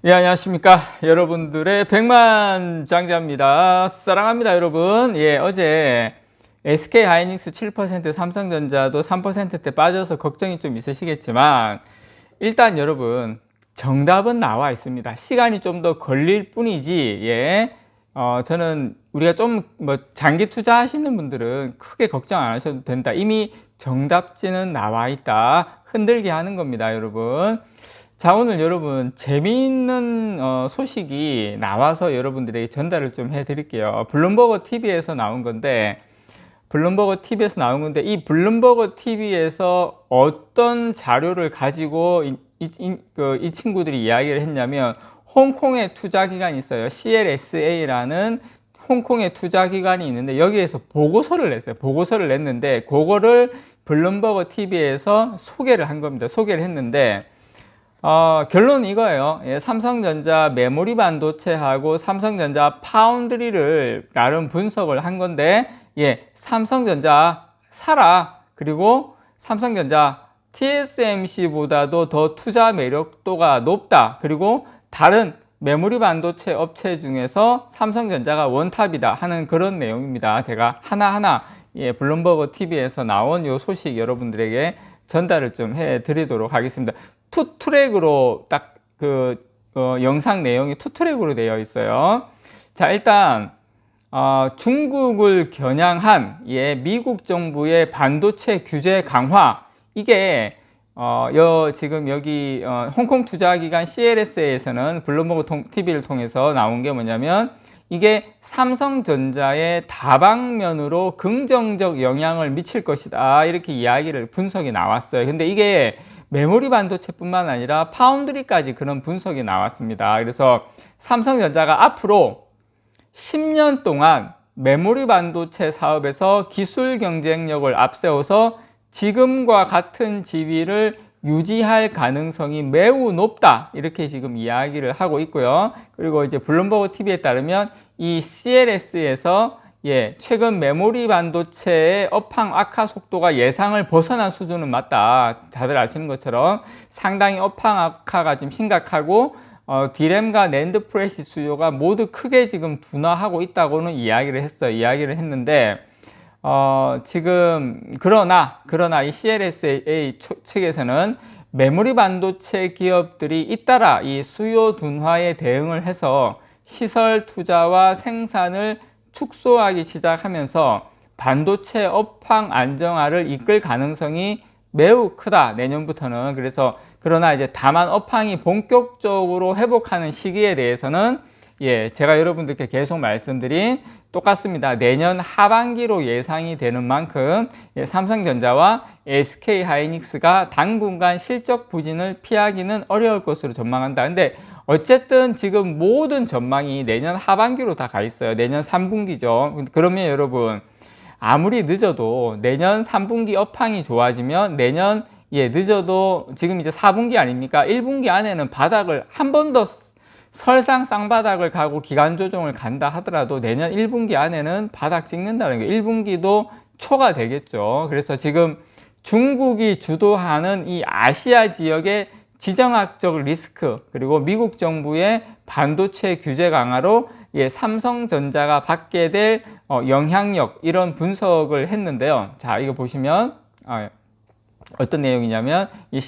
예, 안녕하십니까. 여러분들의 백만장자입니다. 사랑합니다, 여러분. 예, 어제 SK 하이닉스 7%, 삼성전자도 3%대 빠져서 걱정이 좀 있으시겠지만, 일단 여러분, 정답은 나와 있습니다. 시간이 좀 더 걸릴 뿐이지, 예. 저는 우리가 좀 장기 투자하시는 분들은 크게 걱정 안 하셔도 된다. 이미 정답지는 나와 있다. 흔들게 하는 겁니다, 여러분. 자, 오늘 여러분 재미있는 소식이 나와서 여러분들에게 전달을 좀 해드릴게요. 블룸버그 TV에서 나온 건데, 이 블룸버그 TV에서 어떤 자료를 가지고 이 친구들이 이야기를 했냐면, 홍콩의 투자기관이 있어요. CLSA라는 홍콩의 투자기관이 있는데, 여기에서 보고서를 냈어요. 보고서를 냈는데, 그거를 블룸버그 TV에서 소개를 한 겁니다. 소개를 했는데, 결론은 이거예요. 예, 삼성전자 메모리 반도체하고 삼성전자 파운드리를 나름 분석을 한 건데, 예, 삼성전자 사라. 그리고 삼성전자 TSMC보다도 더 투자 매력도가 높다. 그리고 다른 메모리 반도체 업체 중에서 삼성전자가 원탑이다 하는 그런 내용입니다. 제가 하나하나 블룸버그 TV에서 나온 이 소식 여러분들에게 전달을 좀 해드리도록 하겠습니다. 투 트랙으로 딱 영상 내용이 투 트랙으로 되어 있어요. 자, 일단 중국을 겨냥한 미국 정부의 반도체 규제 강화, 이게 지금 여기 홍콩 투자기관 CLSA에서는 블룸버그 TV를 통해서 나온 게 뭐냐면, 이게 삼성전자의 다방면으로 긍정적 영향을 미칠 것이다, 이렇게 이야기를 분석이 나왔어요. 근데 이게 메모리 반도체뿐만 아니라 파운드리까지 그런 분석이 나왔습니다. 그래서 삼성전자가 앞으로 10년 동안 메모리 반도체 사업에서 기술 경쟁력을 앞세워서 지금과 같은 지위를 유지할 가능성이 매우 높다, 이렇게 지금 이야기를 하고 있고요. 그리고 이제 블룸버그 TV에 따르면 이 CLS에서 최근 메모리 반도체의 업황 악화 속도가 예상을 벗어난 수준은 맞다. 다들 아시는 것처럼 상당히 업황 악화가 지금 심각하고, D램과 낸드 프레시 수요가 모두 크게 지금 둔화하고 있다고는 이야기를 했는데, 지금 그러나 이 CLSA 측에서는 메모리 반도체 기업들이 잇따라 이 수요 둔화에 대응을 해서 시설 투자와 생산을 축소하기 시작하면서 반도체 업황 안정화를 이끌 가능성이 매우 크다, 내년부터는. 그래서 그러나 이제 다만 업황이 본격적으로 회복하는 시기에 대해서는 제가 여러분들께 계속 말씀드린 똑같습니다. 내년 하반기로 예상이 되는 만큼 삼성전자와 SK 하이닉스가 당분간 실적 부진을 피하기는 어려울 것으로 전망한다. 근데 어쨌든 지금 모든 전망이 내년 하반기로 다 가 있어요. 내년 3분기죠. 그러면 여러분, 아무리 늦어도 내년 3분기 업황이 좋아지면 내년 늦어도 지금 이제 4분기 아닙니까? 1분기 안에는 바닥을 한 번 더 설상 쌍바닥을 가고 기간 조정을 간다 하더라도 내년 1분기 안에는 바닥 찍는다는 게 1분기도 초가 되겠죠. 그래서 지금 중국이 주도하는 이 아시아 지역의 지정학적 리스크, 그리고 미국 정부의 반도체 규제 강화로 삼성전자가 받게 될 영향력, 이런 분석을 했는데요. 자, 이거 보시면 어떤 내용이냐면, 이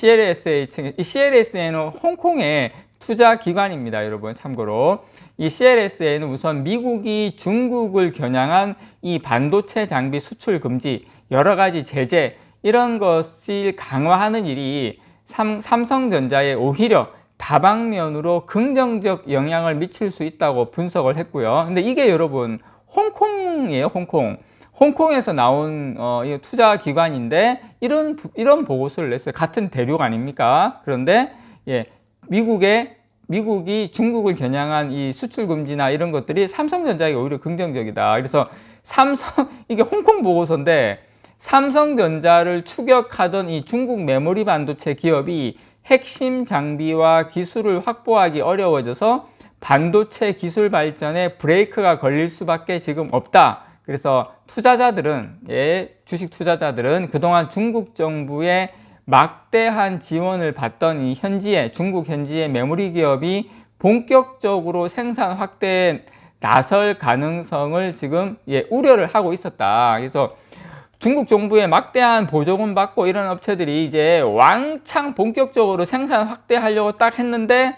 CLSA는 홍콩의 투자 기관입니다, 여러분. 참고로 이 CLSA는 우선 미국이 중국을 겨냥한 이 반도체 장비 수출 금지, 여러 가지 제재, 이런 것을 강화하는 일이 삼성전자에 오히려 다방면으로 긍정적 영향을 미칠 수 있다고 분석을 했고요. 근데 이게 여러분 홍콩이에요. 홍콩에서 나온 투자 기관인데 이런 보고서를 냈어요. 같은 대륙 아닙니까? 그런데 미국이 중국을 겨냥한 이 수출 금지나 이런 것들이 삼성전자에게 오히려 긍정적이다. 그래서 이게 홍콩 보고서인데, 삼성전자를 추격하던 이 중국 메모리 반도체 기업이 핵심 장비와 기술을 확보하기 어려워져서 반도체 기술 발전에 브레이크가 걸릴 수밖에 지금 없다. 그래서 주식 투자자들은 그동안 중국 정부의 막대한 지원을 받던 이 중국 현지의 메모리 기업이 본격적으로 생산 확대에 나설 가능성을 지금 우려를 하고 있었다. 그래서 중국 정부의 막대한 보조금 받고 이런 업체들이 이제 왕창 본격적으로 생산 확대하려고 딱 했는데,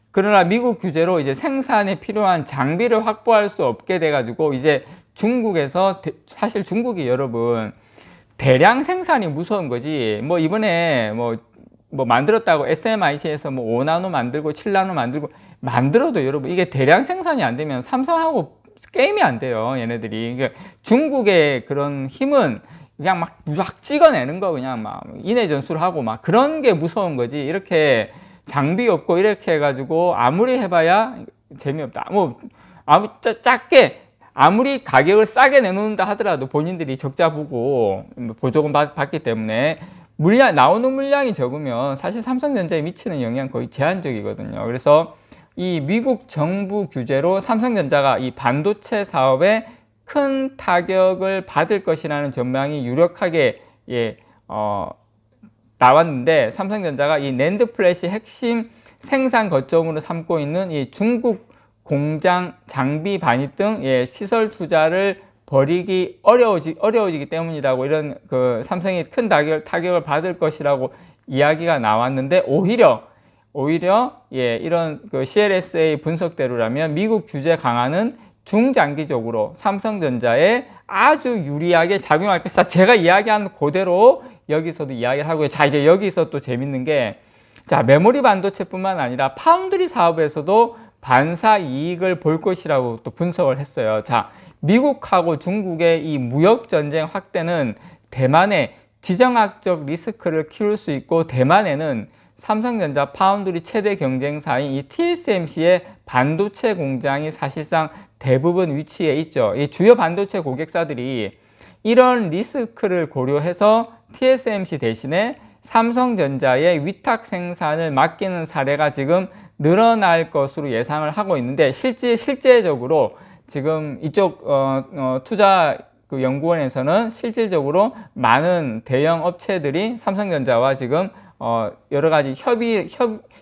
그러나 미국 규제로 이제 생산에 필요한 장비를 확보할 수 없게 돼가지고 이제 중국에서 사실 중국이 여러분 대량 생산이 무서운 거지. 뭐 이번에 뭐 만들었다고 SMIC에서 뭐 5나노 만들고 7나노 만들어도 여러분 이게 대량 생산이 안 되면 삼성하고 게임이 안 돼요, 얘네들이. 그러니까 중국의 그런 힘은 그냥 막 찍어내는 거, 그냥 막 인해 전술을 하고 막 그런 게 무서운 거지. 이렇게 장비 없고 이렇게 해가지고 아무리 해봐야 재미없다. 뭐 작게 아무리 가격을 싸게 내놓는다 하더라도 본인들이 적자 보고 보조금 받기 때문에 나오는 물량이 적으면 사실 삼성전자에 미치는 영향 거의 제한적이거든요. 그래서 이 미국 정부 규제로 삼성전자가 이 반도체 사업에 큰 타격을 받을 것이라는 전망이 유력하게 나왔는데, 삼성전자가 이 낸드 플래시 핵심 생산 거점으로 삼고 있는 이 중국 공장 장비 반입 등 시설 투자를 벌이기 어려워지기 때문이라고, 이런 그 삼성이 큰 타격을 받을 것이라고 이야기가 나왔는데, 오히려 이런 그 CLSA 분석대로라면 미국 규제 강화는 중장기적으로 삼성전자에 아주 유리하게 작용할 것이다. 제가 이야기한 그대로 여기서도 이야기를 하고요. 자, 이제 여기서 또 재밌는 게, 자, 메모리 반도체뿐만 아니라 파운드리 사업에서도 반사 이익을 볼 것이라고 또 분석을 했어요. 자, 미국하고 중국의 이 무역 전쟁 확대는 대만의 지정학적 리스크를 키울 수 있고, 대만에는 삼성전자 파운드리 최대 경쟁사인 이 TSMC의 반도체 공장이 사실상 대부분 위치해 있죠. 이 주요 반도체 고객사들이 이런 리스크를 고려해서 TSMC 대신에 삼성전자의 위탁 생산을 맡기는 사례가 지금 늘어날 것으로 예상을 하고 있는데, 실제적으로 지금 이쪽 투자 그 연구원에서는 실질적으로 많은 대형 업체들이 삼성전자와 지금 여러 가지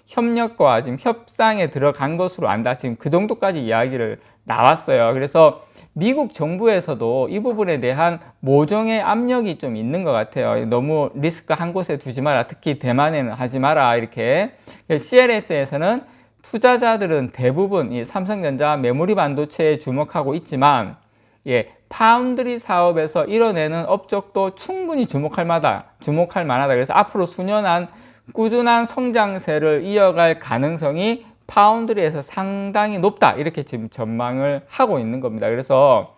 협력과 지금 협상에 들어간 것으로 안다. 지금 그 정도까지 이야기를 나왔어요. 그래서 미국 정부에서도 이 부분에 대한 모종의 압력이 좀 있는 것 같아요. 너무 리스크 한 곳에 두지 마라. 특히 대만에는 하지 마라. 이렇게. CLS에서는 투자자들은 대부분 이 삼성전자 메모리 반도체에 주목하고 있지만, 파운드리 사업에서 이뤄내는 업적도 충분히 주목할 만하다. 그래서 앞으로 수년간 꾸준한 성장세를 이어갈 가능성이 파운드리에서 상당히 높다. 이렇게 지금 전망을 하고 있는 겁니다. 그래서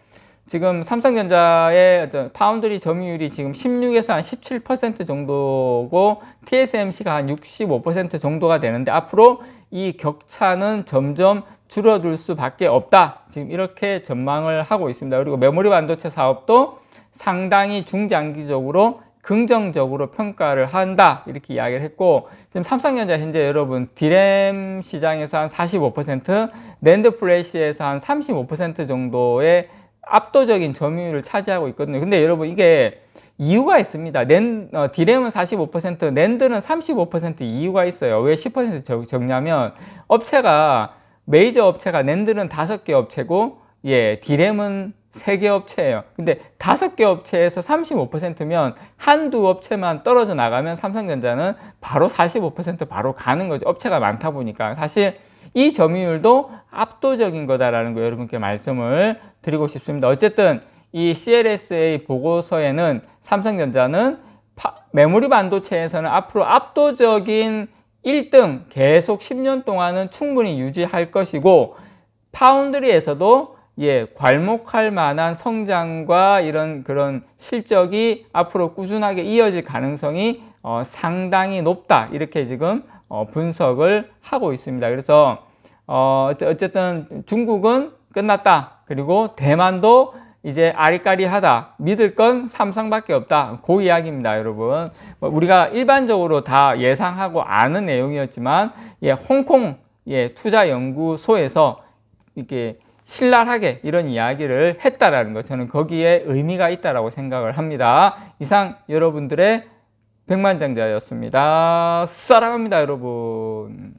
지금 삼성전자의 파운드리 점유율이 지금 16에서 한 17% 정도고, TSMC가 한 65% 정도가 되는데, 앞으로 이 격차는 점점 줄어들 수밖에 없다. 지금 이렇게 전망을 하고 있습니다. 그리고 메모리 반도체 사업도 상당히 중장기적으로 긍정적으로 평가를 한다. 이렇게 이야기를 했고, 지금 삼성전자 현재 여러분 디램 시장에서 한 45%, 낸드 플래시에서 한 35% 정도의 압도적인 점유율을 차지하고 있거든요. 근데 여러분 이게 이유가 있습니다. 디램은 45%, 낸드는 35% 이유가 있어요. 왜 10% 적냐면, 메이저 업체가 낸드는 5개 업체고, 디램은 3개 업체예요. 근데 5개 업체에서 35%면 한두 업체만 떨어져 나가면 삼성전자는 바로 45% 바로 가는 거죠. 업체가 많다 보니까. 사실 이 점유율도 압도적인 거다라는 거 여러분께 말씀을 드리고 싶습니다. 어쨌든 이 CLSA 보고서에는 삼성전자는 메모리 반도체에서는 앞으로 압도적인 1등 계속 10년 동안은 충분히 유지할 것이고, 파운드리에서도 괄목할 만한 성장과 그런 실적이 앞으로 꾸준하게 이어질 가능성이 상당히 높다. 이렇게 지금 분석을 하고 있습니다. 그래서 어쨌든 중국은 끝났다. 그리고 대만도 이제 아리까리하다. 믿을 건 삼성밖에 없다. 그 이야기입니다, 여러분. 우리가 일반적으로 다 예상하고 아는 내용이었지만, 홍콩 투자연구소에서 이렇게 신랄하게 이런 이야기를 했다라는 것, 저는 거기에 의미가 있다라고 생각을 합니다. 이상 여러분들의 백만장자였습니다. 사랑합니다, 여러분.